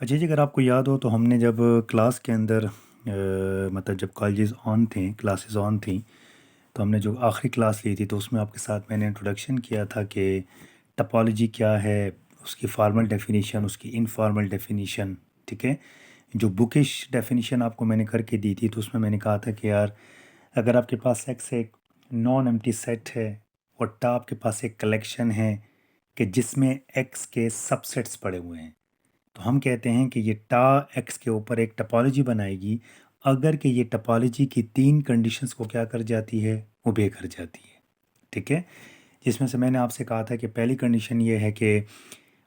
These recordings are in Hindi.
अच्छा जी, अगर आपको याद हो तो हमने जब क्लास के अंदर मतलब जब कॉलेजेस ऑन थे, क्लासेस ऑन थी, तो हमने जो आखिरी क्लास ली थी तो उसमें आपके साथ मैंने इंट्रोडक्शन किया था कि टपोलॉजी क्या है, उसकी फॉर्मल डेफिनेशन, उसकी इनफॉर्मल डेफिनेशन। ठीक है। जो बुकिश डेफिनेशन आपको मैंने करके दी थी तो उसमें मैंने कहा था कि यार, अगर आपके पास एक्स एक नॉन एम्प्टी सेट है और टा आपके पास एक कलेक्शन है कि जिसमें एक्स के सबसेट्स पड़े हुए हैं, तो हम कहते हैं कि ये टा एक्स के ऊपर एक टपोलॉजी बनाएगी अगर कि ये टपोलॉजी की तीन कंडीशंस को क्या कर जाती है, ओबे कर जाती है। ठीक है। जिसमें से मैंने आपसे कहा था कि पहली कंडीशन ये है कि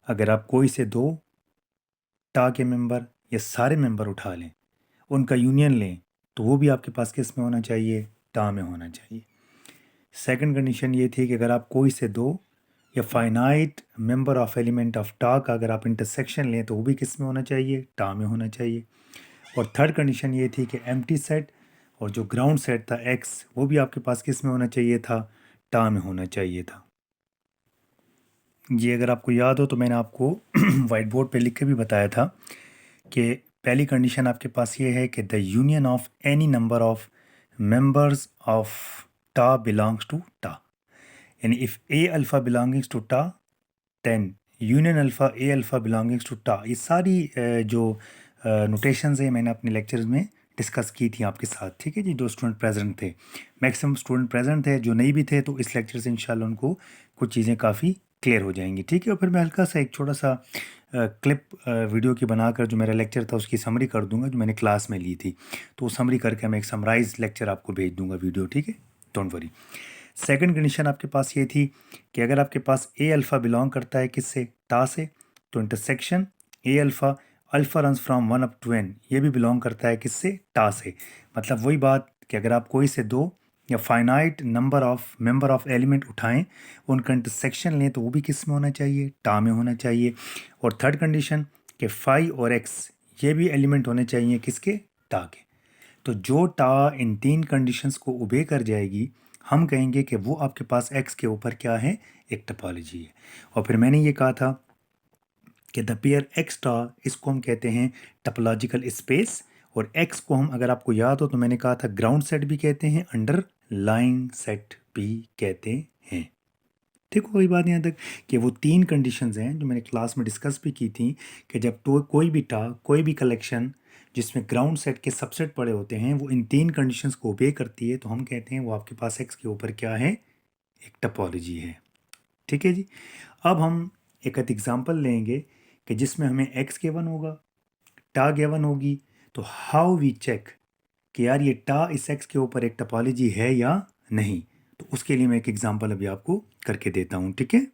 अगर आप कोई से दो टा के मेंबर या सारे मेंबर उठा लें, उनका यूनियन लें, तो वो भी आपके पास किस में होना चाहिए, टा में होना चाहिए। सेकंड कंडीशन ये थी कि अगर आप कोई से दो या finite member of element of टा का अगर आप इंटरसेक्शन लें तो वो भी किस में होना चाहिए, टा में होना चाहिए। और थर्ड कंडीशन ये थी कि एम्प्टी सेट और जो ग्राउंड सेट था एक्स, वो भी आपके पास किस में होना चाहिए था, टा में होना चाहिए था। ये अगर आपको याद हो तो मैंने आपको वाइट बोर्ड पे लिख के भी बताया था कि पहली कंडीशन आपके पास ये है कि the union of any number of members of tau belongs to tau. यानी if A alpha belongings to tau, then union alpha A alpha belongings to tau. ये सारी जो नोटेशंस हैं मैंने अपने लेक्चर्स में डिस्कस की थी आपके साथ। ठीक है जी, जो स्टूडेंट प्रेजेंट थे, मैक्सिमम स्टूडेंट प्रेजेंट थे, जो नहीं भी थे तो इस लेक्चर से इंशाल्लाह उनको कुछ चीज़ें काफ़ी क्लियर हो जाएंगी। ठीक है। और फिर मैं हल्का सा एक छोटा सा क्लिप वीडियो की बनाकर जो मेरा लेक्चर था उसकी समरी कर दूंगा जो मैंने क्लास में ली थी, तो वो समरी करके मैं एक समराइज लेक्चर आपको भेज दूंगा वीडियो। ठीक है, डोंट वरी। सेकंड कंडीशन आपके पास ये थी कि अगर आपके पास ए अल्फ़ा बिलोंग करता है किससे, टा से, तो intersection A alpha alpha runs from one up to N, ये भी बिलोंग करता है किससे, टा से। मतलब वही बात कि अगर आप कोई से दो या finite number of member of element उठाएं, उनका इंटरसेक्शन लें, तो वो भी किस में होना चाहिए, टा में होना चाहिए। और थर्ड कंडीशन कि फाई और एक्स ये भी एलिमेंट होने चाहिए किसके, टा के। तो जो टा इन तीन कंडीशंस को ओबे कर जाएगी, हम कहेंगे कि वो आपके पास एक्स के ऊपर क्या है, एक टोपोलॉजी है। और फिर मैंने ये कहा था कि द पेयर एक्स टा, इसको हम कहते हैं टोपोलॉजिकल स्पेस। और एक्स को हम, अगर आपको याद हो तो मैंने कहा था ग्राउंड सेट भी कहते हैं, अंडर लाइन सेट भी कहते हैं। ठीक हो गई बात यहाँ तक कि वो तीन कंडीशंस हैं जो मैंने क्लास में डिस्कस भी की थी कि जब तो कोई भी टा, कोई भी कलेक्शन जिसमें ग्राउंड सेट के सबसेट पड़े होते हैं, वो इन तीन कंडीशंस को ओबे करती है, तो हम कहते हैं वो आपके पास एक्स के ऊपर क्या है, एक टपोलॉजी है। ठीक है जी। अब हम एक एग्जांपल लेंगे कि जिसमें हमें एक्स गिवन होगा, टा गिवन होगी, तो हाउ वी चेक कि यार ये टा इस एक्स के ऊपर एक टपोलॉजी है या नहीं। तो उसके लिए मैं एक एग्जांपल अभी आपको करके देता हूँ। ठीक है।